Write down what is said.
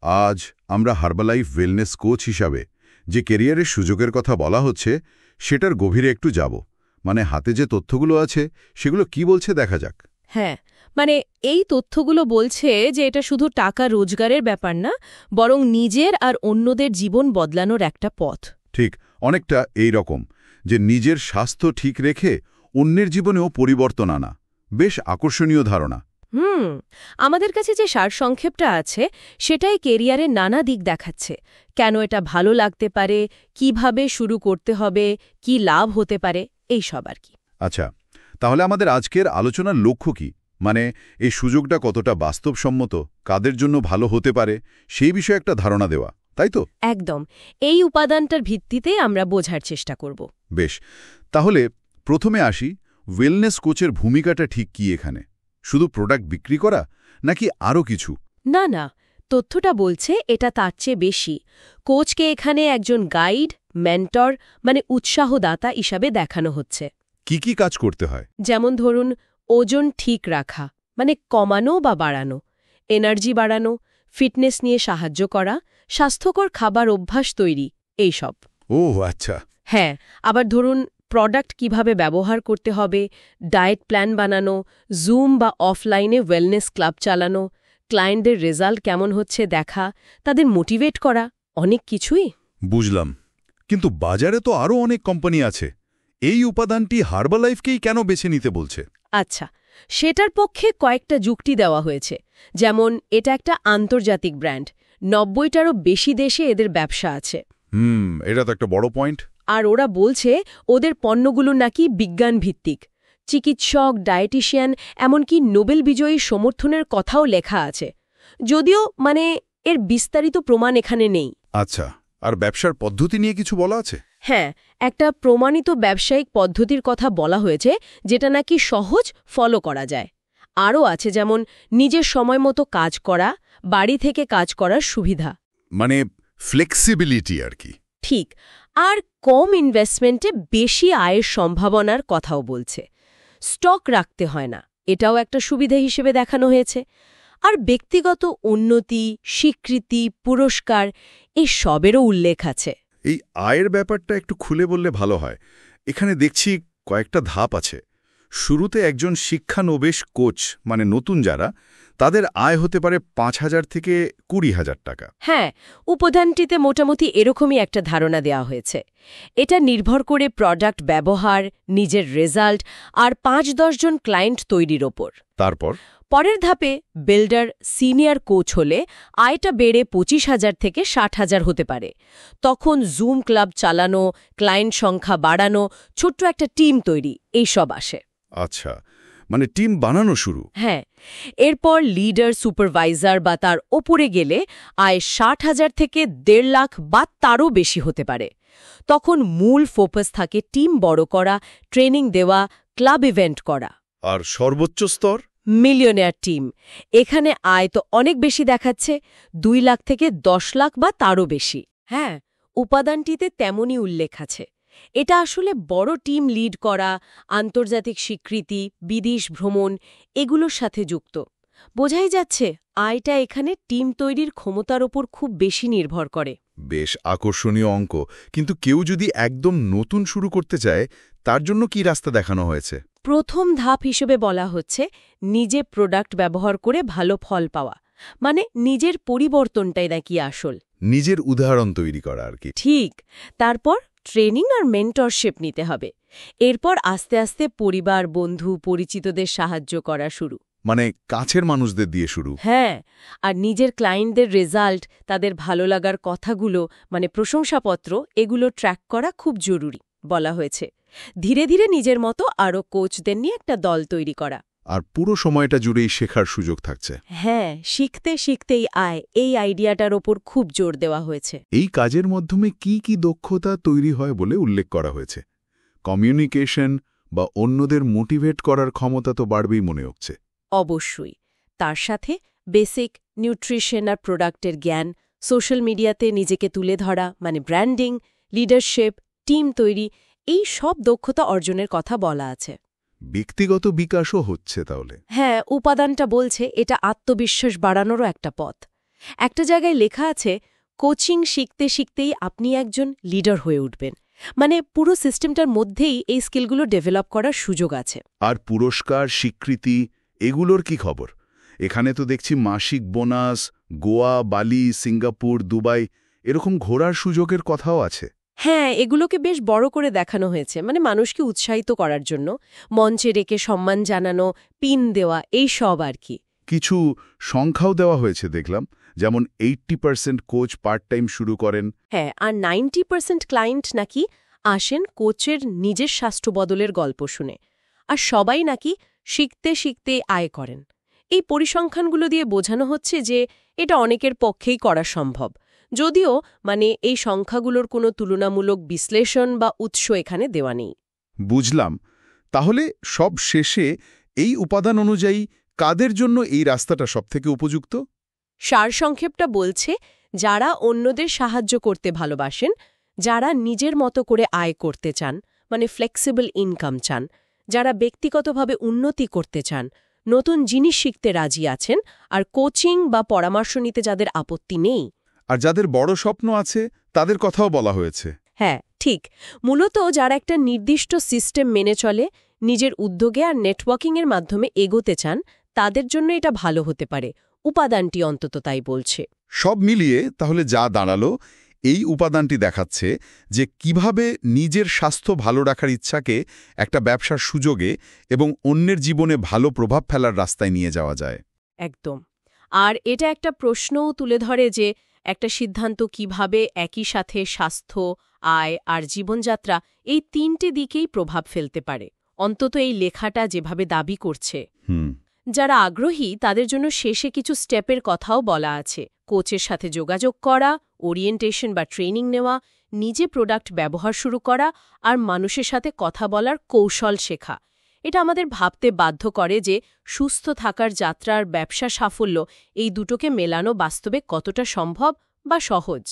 আজ আমরা Herbalife wellness coach হিসাবে যে কেরিয়ারের সুযোগের কথা বলা হচ্ছে সেটার গভীরে একটু যাব। মানে হাতে যে তথ্যগুলো আছে সেগুলো কি বলছে দেখা যাক। হ্যাঁ, মানে এই তথ্যগুলো বলছে যে এটা শুধু টাকা রোজগারের ব্যাপার না, বরং নিজের আর অন্যদের জীবন বদলানোর একটা পথ। ঠিক, অনেকটা এই রকম যে নিজের স্বাস্থ্য ঠিক রেখে অন্যের জীবনেও পরিবর্তন আনা। বেশ আকর্ষণীয় ধারণা। আমাদের কাছে যে সারসংক্ষেপটা আছে সেটাই কেরিয়ারের নানা দিক দেখাচ্ছে। কেন এটা ভালো লাগতে পারে, কিভাবে শুরু করতে হবে, কি লাভ হতে পারে, এই সব আর কি। আচ্ছা, তাহলে আমাদের আজকের আলোচনার লক্ষ্য কি? মানে এই সুযোগটা কতটা বাস্তবসম্মত, কাদের জন্য ভালো হতে পারে সেই বিষয়ে একটা ধারণা দেওয়া, তাই তো? একদম, এই উপাদানটার ভিত্তিতে আমরা বোঝার চেষ্টা করব। বেশ, তাহলে প্রথমে আসি, ওয়েলনেস কোচের ভূমিকাটা ঠিক কি এখানে? শুধু প্রোডাক্ট বিক্রি করা নাকি আরও কিছু? না না, তথ্যটা বলছে এটা তার চেয়ে বেশি। কোচকে এখানে একজন গাইড, মেন্টর মানে উৎসাহদাতা হিসাবে দেখানো হচ্ছে। কি কি কাজ করতে হয়? যেমন ধরুন, ওজন ঠিক রাখা মানে কমানো বা বাড়ানো, এনার্জি বাড়ানো, ফিটনেস নিয়ে সাহায্য করা, স্বাস্থ্যকর খাবার অভ্যাস তৈরি, এইসব। ও আচ্ছা। হ্যাঁ, আবার ধরুন প্রোডাক্ট কিভাবে ব্যবহার করতে হবে, ডায়েট প্ল্যান বানানো, জুম বা অফলাইনে ওয়েলনেস ক্লাব চালানো, ক্লায়েন্টদের রেজাল্ট কেমন হচ্ছে দেখা, তাদের মোটিভেট করা, অনেক কিছুই। বুঝলাম, কিন্তু বাজারে তো আরও অনেক কোম্পানি আছে। এই উপাদানটি হার্বালাইফকেই কেন বেছে নিতে বলছে? আচ্ছা, সেটার পক্ষে কয়েকটা যুক্তি দেওয়া হয়েছে। যেমন এটা একটা আন্তর্জাতিক ব্র্যান্ড, ৯০টারও বেশি দেশে এদের ব্যবসা আছে। এটা তো একটা বড় পয়েন্ট। আর ওরা বলছে ওদের পণ্যগুলো নাকি বিজ্ঞান ভিত্তিক। চিকিৎসক, ডায়েটিশিয়ান, এমনকি নোবেল বিজয়ী সমর্থনের কথাও লেখা আছে, যদিও মানে এর বিস্তারিত প্রমাণ এখানে নেই। আচ্ছা, আর ব্যবসার পদ্ধতি নিয়ে কিছু বলা আছে? হ্যাঁ, একটা প্রমাণিত ব্যবসায়িক পদ্ধতির কথা বলা হয়েছে, যেটা নাকি সহজ ফলো করা যায়। আরও আছে যেমন নিজের সময় মতো কাজ করা, বাড়ি থেকে কাজ করার সুবিধা। মানে ফ্লেক্সিবিলিটি আর কি। ঠিক, আর কম ইনভেস্টমেন্টে বেশি আয়ের সম্ভাবনার কথাও বলছে। স্টক রাখতে হয় না, এটাও একটা সুবিধা হিসেবে দেখানো হয়েছে। আর ব্যক্তিগত উন্নতি, স্বীকৃতি, পুরস্কার, এই সবেরও উল্লেখ আছে। এই আয়ের ব্যাপারটা একটু খুলে বললে ভালো হয়। এখানে দেখছি কয়েকটা ধাপ আছে। শুরুতে একজন শিক্ষানবিশ কোচ মানে নতুন যারা, তাদের আয় হতে পারে ৫,০০০ থেকে ২০,০০০ টাকা। হ্যাঁ, উপাদানটিতে মোটামুটি এরকমই একটা ধারণা দেওয়া হয়েছে। এটা নির্ভর করে প্রোডাক্ট ব্যবহার, নিজের রেজাল্ট আর ৫-১০ জন ক্লায়েন্ট তৈরির ওপর। তারপর পরের ধাপে বিল্ডার, সিনিয়র কোচ হলে আয়টা বেড়ে ২৫,০০০ থেকে ৬০,০০০ হতে পারে। তখন জুম ক্লাব চালানো, ক্লায়েন্ট সংখ্যা বাড়ানো, ছোট্ট একটা টিম তৈরি, এইসব আসে। আচ্ছা, মানে টিম বানানো শুরু। হ্যাঁ, এরপর লিডার, সুপারভাইজার বা তার ওপরে গেলে আয় ৬০,০০০ থেকে ১.৫ লাখ বা তারও বেশি হতে পারে। তখন মূল ফোকাস থাকে টিম বড় করা, ট্রেনিং দেওয়া, ক্লাব ইভেন্ট করা। আর সর্বোচ্চ স্তর? Millionaire team. এখানে আয় তো অনেক বেশি দেখাচ্ছে, ২ লাখ থেকে ১০ লাখ বা তারও বেশি। হ্যাঁ, উপাদানটিতে তেমনই উল্লেখ আছে। এটা আসলে বড় টিম লিড করা, আন্তর্জাতিক স্বীকৃতি, বিদেশ ভ্রমণ, এগুলোর সাথে যুক্ত। বোঝাই যাচ্ছে আয়টা এখানে টিম তৈরির ক্ষমতার ওপর খুব বেশি নির্ভর করে। বেশ আকর্ষণীয় অঙ্ক, কিন্তু কেউ যদি একদম নতুন শুরু করতে চায় তার জন্য কি রাস্তা দেখানো হয়েছে? প্রথম ধাপ হিসেবে বলা হচ্ছে নিজে প্রোডাক্ট ব্যবহার করে ভালো ফল পাওয়া, মানে নিজের পরিবর্তনটাই নাকি আসল। নিজের উদাহরণ তৈরি করা আর কি। ঠিক, তারপর ট্রেনিং আর মেন্টরশিপ নিতে হবে। এরপর আস্তে আস্তে পরিবার, বন্ধু, পরিচিতদের সাহায্য করা শুরু। মানে কাছের মানুষদের দিয়ে শুরু। হ্যাঁ, আর নিজের ক্লায়েন্টদের রেজাল্ট, তাদের ভালো লাগার কথাগুলো মানে প্রশংসাপত্র, এগুলো ট্র্যাক করা খুব জরুরি বলা হয়েছে। ধীরে ধীরে নিজের মতো আরও কোচদের নিয়ে একটা দল তৈরি করা। আর পুরো সময়টা জুড়েই শেখার সুযোগ থাকছে। হ্যাঁ, শিখতে শিখতেই আয়, এই আইডিয়াটার ওপর খুব জোর দেওয়া হয়েছে। এই কাজের মাধ্যমে কি কি দক্ষতা তৈরি হয় বলে উল্লেখ করা হয়েছে? কমিউনিকেশন বা অন্যদের মোটিভেট করার ক্ষমতা তো বাড়বেই মনে হচ্ছে। অবশ্যই, তার সাথে বেসিক নিউট্রিশন আর প্রোডাক্টের জ্ঞান, সোশ্যাল মিডিয়াতে নিজেকে তুলে ধরা মানে ব্র্যান্ডিং, লিডারশিপ, টিম তৈরি, এই সব দক্ষতা অর্জনের কথা বলা আছে। ব্যক্তিগত বিকাশও হচ্ছে তাহলে? হ্যাঁ, উপাদানটা বলছে এটা আত্মবিশ্বাস বাড়ানোরও একটা পথ। একটা জায়গায় লেখা আছে কোচিং শিখতে শিখতেই আপনি একজন লিডার হয়ে উঠবেন। মানে পুরো সিস্টেমটার মধ্যেই এই স্কিলগুলো ডেভেলপ করার সুযোগ আছে। আর পুরস্কার, স্বীকৃতি এগুলোর কি খবর? এখানে তো দেখছি মাসিক বোনাস, গোয়া, বালি, সিঙ্গাপুর, দুবাই এরকম ঘোরার সুযোগের কথাও আছে। হ্যাঁ, এগুলোকে বেশ বড় করে দেখানো হয়েছে, মানে মানুষকে উৎসাহিত করার জন্য মঞ্চে রেখে সম্মান জানানো, পিন দেওয়া, এই সব আর কি। কিছু সংখ্যাও দেওয়া হয়েছে দেখলাম, যেমন 80% কোচ পার্ট টাইম শুরু করেন। হ্যাঁ, আর 90% ক্লায়েন্ট নাকি আসেন কোচের নিজের স্বাস্থ্য বদলের গল্প শুনে। আর সবাই নাকি শিখতে শিখতে আয় করেন। এই পরিসংখ্যানগুলো দিয়ে বোঝানো হচ্ছে যে এটা অনেকের পক্ষেই করা সম্ভব, যদিও মানে এই সংখ্যাগুলোর কোনো তুলনামূলক বিশ্লেষণ বা উৎস এখানে দেওয়া নেই। বুঝলাম। তাহলে সব শেষে এই উপাদান অনুযায়ী কাদের জন্য এই রাস্তাটা সবথেকে উপযুক্ত? সারসংক্ষেপটা বলছে, যারা অন্যদের সাহায্য করতে ভালোবাসেন, যারা নিজের মতো করে আয় করতে চান, মানে ফ্লেক্সিবল ইনকাম চান, যারা ব্যক্তিগতভাবে উন্নতি করতে চান, নতুন জিনিস শিখতে রাজি আছেন, আর কোচিং বা পরামর্শ নিতে যাদের আপত্তি নেই। আর যাদের বড় স্বপ্ন আছে তাদের কথাও বলা হয়েছে। হ্যাঁ, ঠিক। মূলত যারা একটা নির্দিষ্ট সিস্টেম মেনে চলে, নিজের উদ্যোগে আর নেটওয়ার্কিংয়ের মাধ্যমে এগোতে চান, তাদের জন্য এটা ভালো হতে পারে। উপাদানটি অন্তত তাই বলছে। সব মিলিয়ে তাহলে যা দাঁড়ালো, এই উপাদানটি দেখাচ্ছে যে কিভাবে নিজের স্বাস্থ্য ভালো রাখার ইচ্ছাকে একটা ব্যবসার সুযোগে এবং অন্যের জীবনে ভালো প্রভাব ফেলার রাস্তায় নিয়ে যাওয়া যায়। একদম। আর এটা একটা প্রশ্নও তুলে ধরে যে একটা সিদ্ধান্ত কিভাবে একই সাথে স্বাস্থ্য, আয় আর জীবনযাত্রা এই তিনটে দিকেই প্রভাব ফেলতে পারে, অন্তত এই লেখাটা যেভাবে দাবি করছে। যারা আগ্রহী তাদের জন্য শেষে কিছু স্টেপের কথাও বলা আছে। কোচের সাথে যোগাযোগ করা, ওরিয়েন্টেশন বা ট্রেনিং নেওয়া, নিজে প্রোডাক্ট ব্যবহার শুরু করা আর মানুষের সাথে কথা বলার কৌশল শেখা। এটা আমাদের ভাবতে বাধ্য করে যে সুস্থ থাকার যাত্রার ব্যবসা সাফল্য এই দুটোকে মেলানো বাস্তবে কতটা সম্ভব বা সহজ।